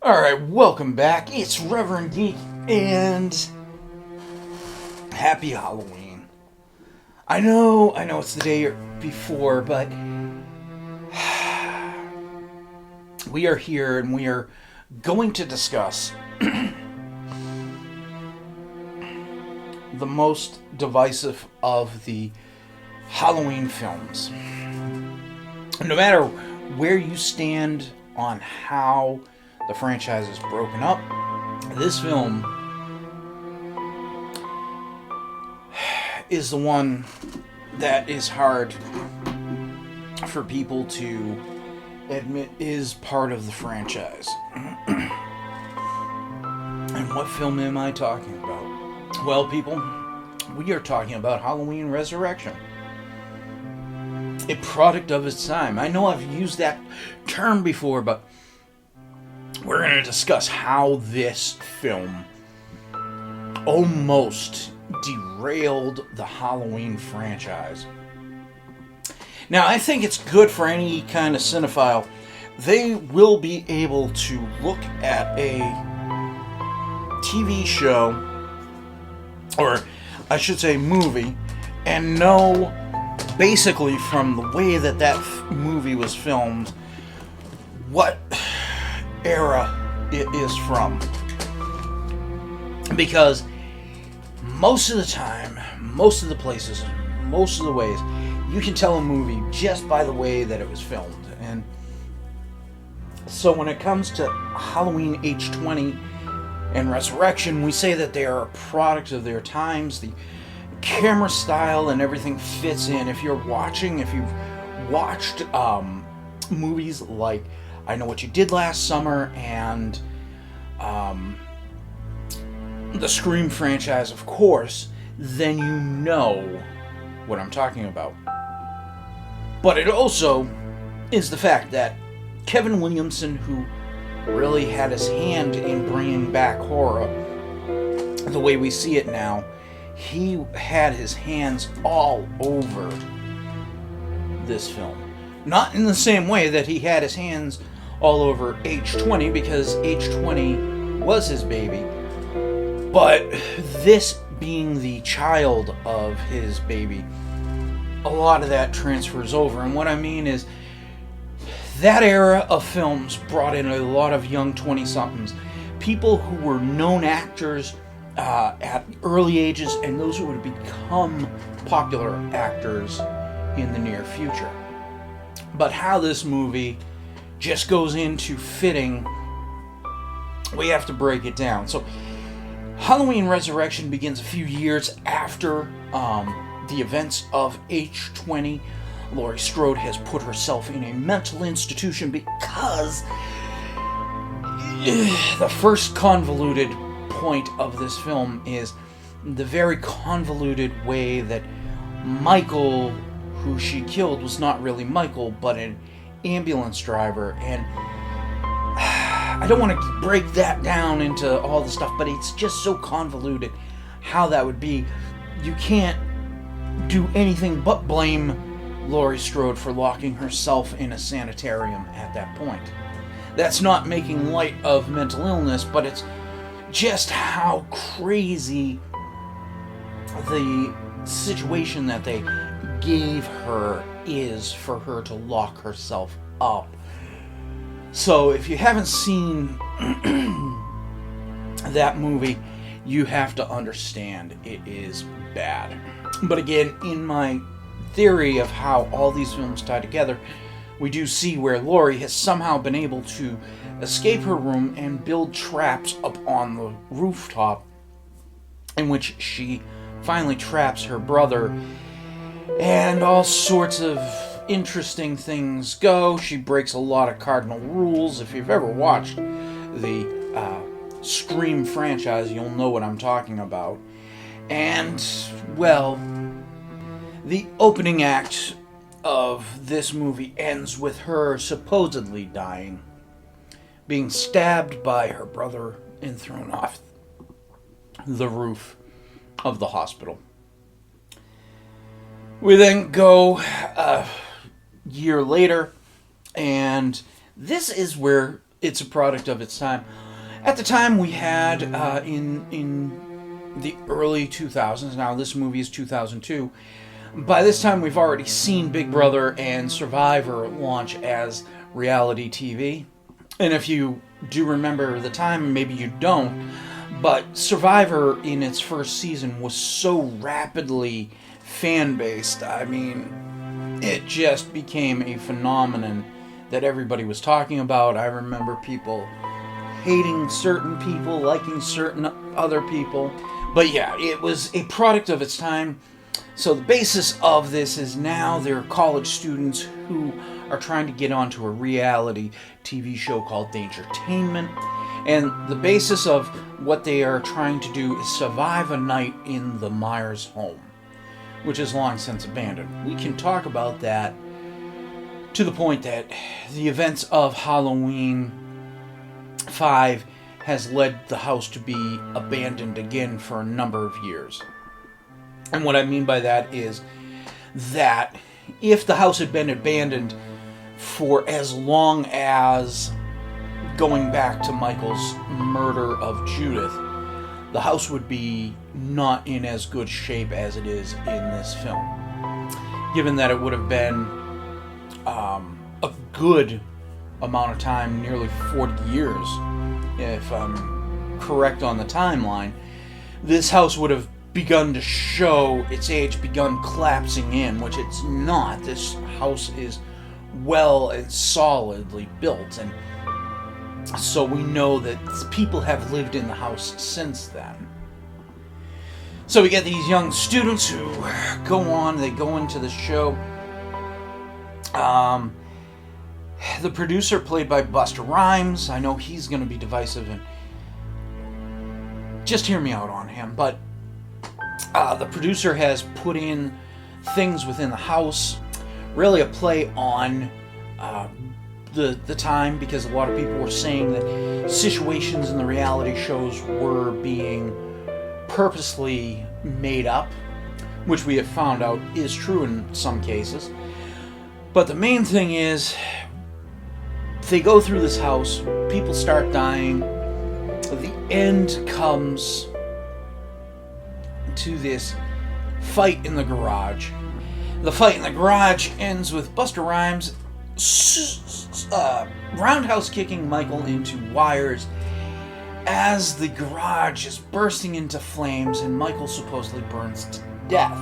Alright, welcome back. It's Reverend Geek, and happy Halloween. I know it's the day before, but we are here and we are going to discuss the most divisive of the Halloween films. No matter where you stand on how the franchise is broken up, this film is the one that is hard for people to admit is part of the franchise. And what film am I talking about? Well, people, we are talking about Halloween Resurrection. A product of its time. I know I've used that term before, but we're going to discuss how this film almost derailed the Halloween franchise. Now, I think it's good for any kind of cinephile. They will be able to look at a TV show, or I should say movie, and know basically from the way that movie was filmed what era it is from. Because most of the time, most of the places, most of the ways, you can tell a movie just by the way that it was filmed. And so when it comes to Halloween H20 and Resurrection, we say that they are a product of their times. The camera style and everything fits in. If you've watched movies like I Know What You Did Last Summer and the Scream franchise, of course, then you know what I'm talking about. But it also is the fact that Kevin Williamson, who really had his hand in bringing back horror the way we see it now, he had his hands all over this film. Not in the same way that he had his hands all over H20, because H20 was his baby, but this being the child of his baby, a lot of that transfers over. And what I mean is, that era of films brought in a lot of young 20-somethings, people who were known actors at early ages, and those who would become popular actors in the near future. But how this movie just goes into fitting, we have to break it down. So, Halloween Resurrection begins a few years after the events of H20. Laurie Strode has put herself in a mental institution because the first convoluted point of this film is the very convoluted way that Michael, who she killed, was not really Michael, but an ambulance driver. And I don't want to break that down into all the stuff, but it's just so convoluted how that would be. You can't do anything but blame Laurie Strode for locking herself in a sanitarium at that point. That's not making light of mental illness, but it's just how crazy the situation that they gave her is for her to lock herself up. So if you haven't seen that movie, you have to understand it is bad. But again, in my theory of how all these films tie together, we do see where Laurie has somehow been able to escape her room and build traps up on the rooftop, in which she finally traps her brother, and all sorts of interesting things go. She breaks a lot of cardinal rules. If you've ever watched the Scream franchise, you'll know what I'm talking about. And, well, the opening act of this movie ends with her supposedly dying, being stabbed by her brother and thrown off the roof of the hospital. We then go a year later, and this is where it's a product of its time. At the time, we had in the early 2000s. Now, this movie is 2002. By this time, we've already seen Big Brother and Survivor launch as reality TV. And if you do remember the time, maybe you don't, but Survivor in its first season was so rapidly fan-based. I mean, it just became a phenomenon that everybody was talking about. I remember people hating certain people, liking certain other people. But yeah, it was a product of its time. So the basis of this is now there are college students who are trying to get onto a reality TV show called Dangertainment. And the basis of what they are trying to do is survive a night in the Myers home, which is long since abandoned. We can talk about that to the point that the events of Halloween 5 has led the house to be abandoned again for a number of years. And what I mean by that is that if the house had been abandoned for as long as going back to Michael's murder of Judith, the house would be not in as good shape as it is in this film. Given that it would have been a good amount of time, nearly 40 years, if I'm correct on the timeline, this house would have begun to show its age, begun collapsing in, which it's not. This house is well and solidly built, and so we know that people have lived in the house since then. So we get these young students who they go into the show. The producer, played by Busta Rhymes, I know he's going to be divisive, and just hear me out on him, but the producer has put in things within the house, really a play on the time, because a lot of people were saying that situations in the reality shows were being purposely made up, which we have found out is true in some cases. But the main thing is, they go through this house, people start dying, the end comes to this fight in the garage. The fight in the garage ends with Busta Rhymes roundhouse kicking Michael into wires as the garage is bursting into flames and Michael supposedly burns to death.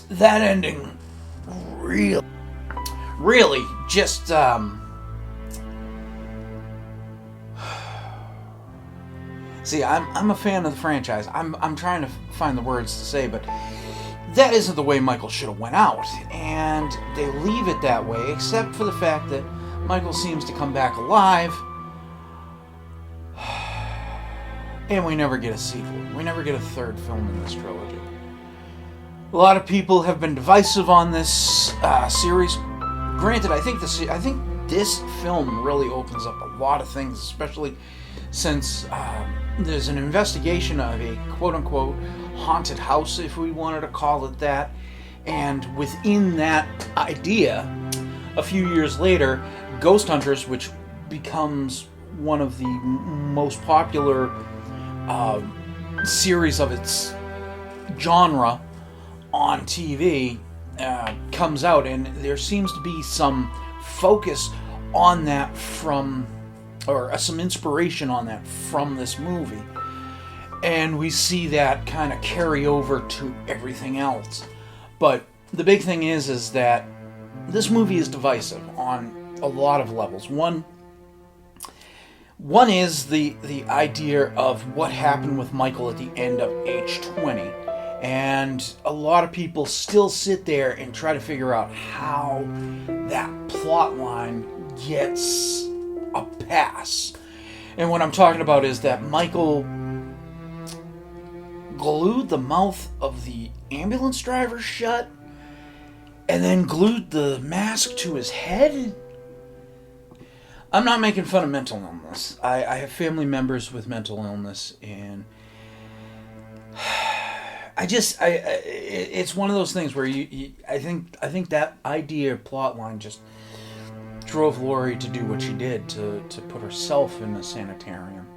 That ending really just see, I'm a fan of the franchise. I'm trying to find the words to say, but that isn't the way Michael should have went out, and they leave it that way, except for the fact that Michael seems to come back alive, and we never get a sequel. We never get a third film in this trilogy. A lot of people have been divisive on this series. Granted, I think this film really opens up a lot of things, especially since there's an investigation of a quote-unquote haunted house, if we wanted to call it that. And within that idea, a few years later, Ghost Hunters, which becomes one of the most popular series of its genre on TV, comes out, and there seems to be some focus on that or some inspiration on that from this movie. And we see that kind of carry over to everything else. But the big thing is that this movie is divisive on a lot of levels. One is the idea of what happened with Michael at the end of age 20. And a lot of people still sit there and try to figure out how that plot line gets a pass. And what I'm talking about is that Michael glued the mouth of the ambulance driver shut and then glued the mask to his head. I'm not making fun of mental illness. I have family members with mental illness, and it's one of those things where I think that idea plot line just drove Laurie to do what she did, to put herself in the sanitarium.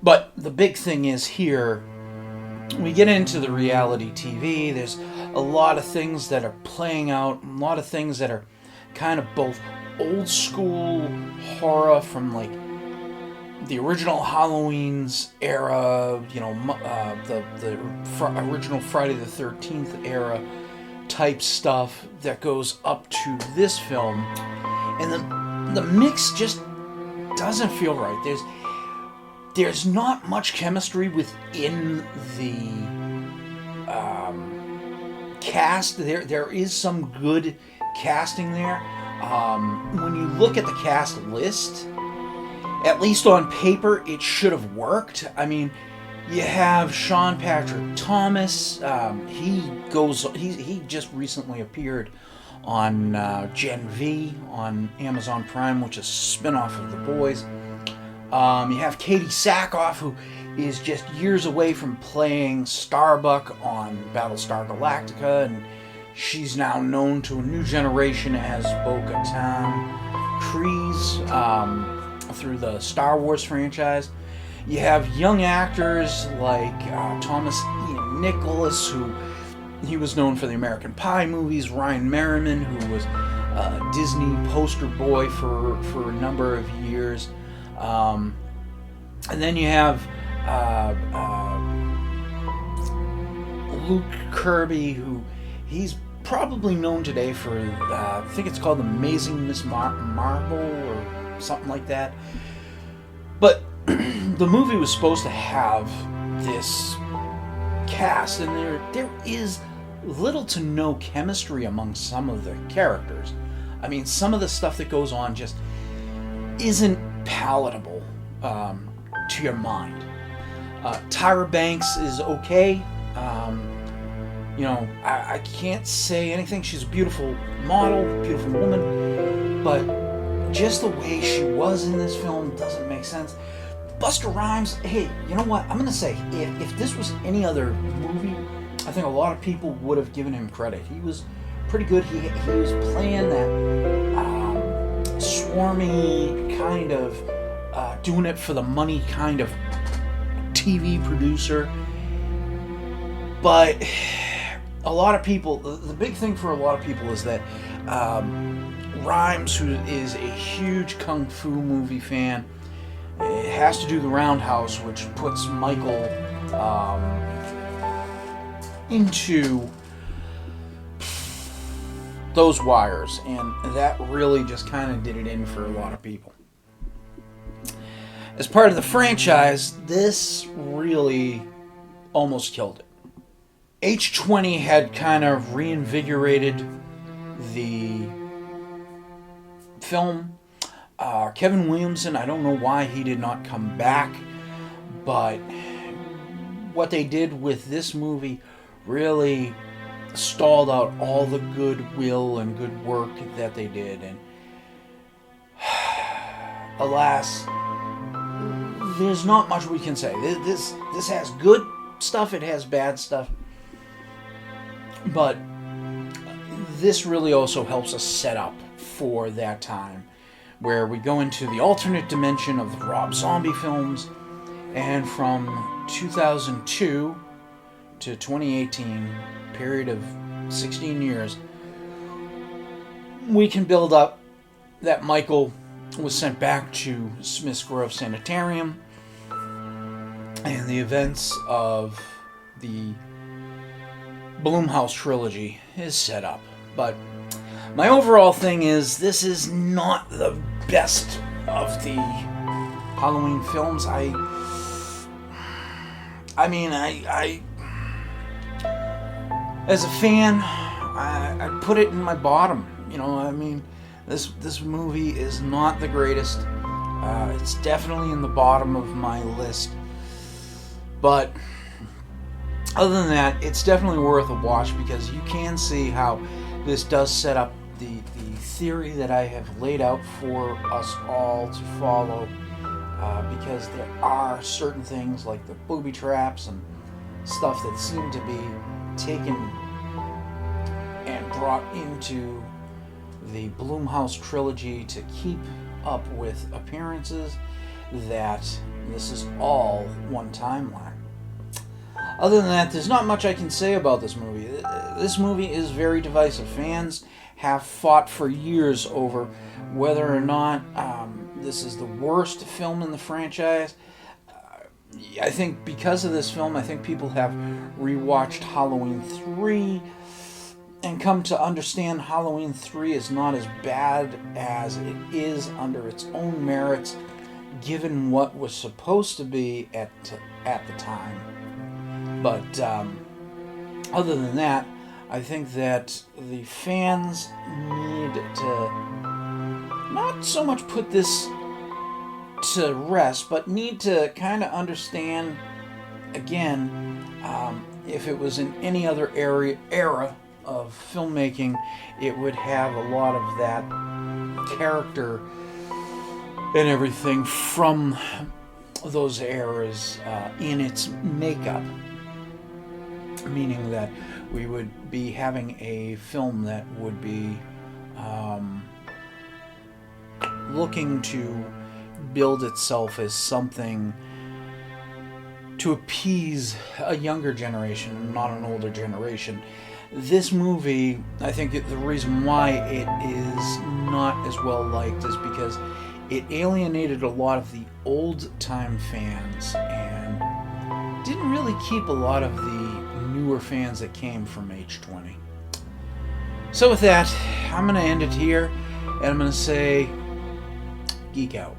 But the big thing is here, we get into the reality TV. There's a lot of things that are playing out, a lot of things that are kind of both old school horror from like the original Halloween's era, you know, the original Friday the 13th era type stuff that goes up to this film, and the mix just doesn't feel right. There's not much chemistry within the cast. There is some good casting there. When you look at the cast list, at least on paper, it should have worked. I mean, you have Sean Patrick Thomas. He just recently appeared on Gen V on Amazon Prime, which is a spin-off of The Boys. You have Katie Sackhoff, who is just years away from playing Starbuck on Battlestar Galactica, and she's now known to a new generation as Bo-Katan Kryze through the Star Wars franchise. You have young actors like Thomas Ian Nicholas, who he was known for the American Pie movies, Ryan Merriman, who was a Disney poster boy for a number of years. And then you have Luke Kirby, who he's probably known today for, I think it's called Amazing Miss Marvel or something like that. But the movie was supposed to have this cast, and there is little to no chemistry among some of the characters. I mean, some of the stuff that goes on just isn't palatable to your mind. Tyra Banks is okay. I can't say anything. She's a beautiful model, beautiful woman, but just the way she was in this film doesn't make sense. Busta Rhymes, hey, you know what? I'm going to say, if this was any other movie, I think a lot of people would have given him credit. He was pretty good. He was playing that swarmy kind of doing it for the money kind of TV producer. But a lot of people, the big thing for a lot of people is that Rhymes, who is a huge Kung Fu movie fan, has to do the Roundhouse, which puts Michael into those wires, and that really just kind of did it in for a lot of people. As part of the franchise, this really almost killed it. H20 had kind of reinvigorated the film. Kevin Williamson, I don't know why he did not come back, but what they did with this movie really stalled out all the goodwill and good work that they did, and alas, there's not much we can say. This has good stuff, it has bad stuff, but this really also helps us set up for that time where we go into the alternate dimension of the Rob Zombie films, and from 2002 to 2018, period of 16 years, we can build up that Michael was sent back to Smith's Grove Sanitarium, and the events of the Blumhouse trilogy is set up. But my overall thing is, this is not the best of the Halloween films. I as a fan, I put it in my bottom. This movie is not the greatest. It's definitely in the bottom of my list. But other than that, it's definitely worth a watch, because you can see how this does set up the theory that I have laid out for us all to follow, because there are certain things like the booby traps and stuff that seem to be taken and brought into the Blumhouse trilogy to keep up with appearances, that this is all one timeline. Other than that, there's not much I can say about this movie. This movie is very divisive. Fans have fought for years over whether or not this is the worst film in the franchise. I think because of this film, I think people have rewatched Halloween 3 and come to understand Halloween 3 is not as bad as it is under its own merits, given what was supposed to be at the time. But other than that, I think that the fans need to not so much put this to rest, but need to kind of understand, again, if it was in any other era of filmmaking, it would have a lot of that character and everything from those eras in its makeup. Meaning that we would be having a film that would be looking to build itself as something to appease a younger generation, not an older generation. This movie, I think the reason why it is not as well liked is because it alienated a lot of the old-time fans and didn't really keep a lot of the newer fans that came from age 20. So with that, I'm going to end it here, and I'm going to say, geek out.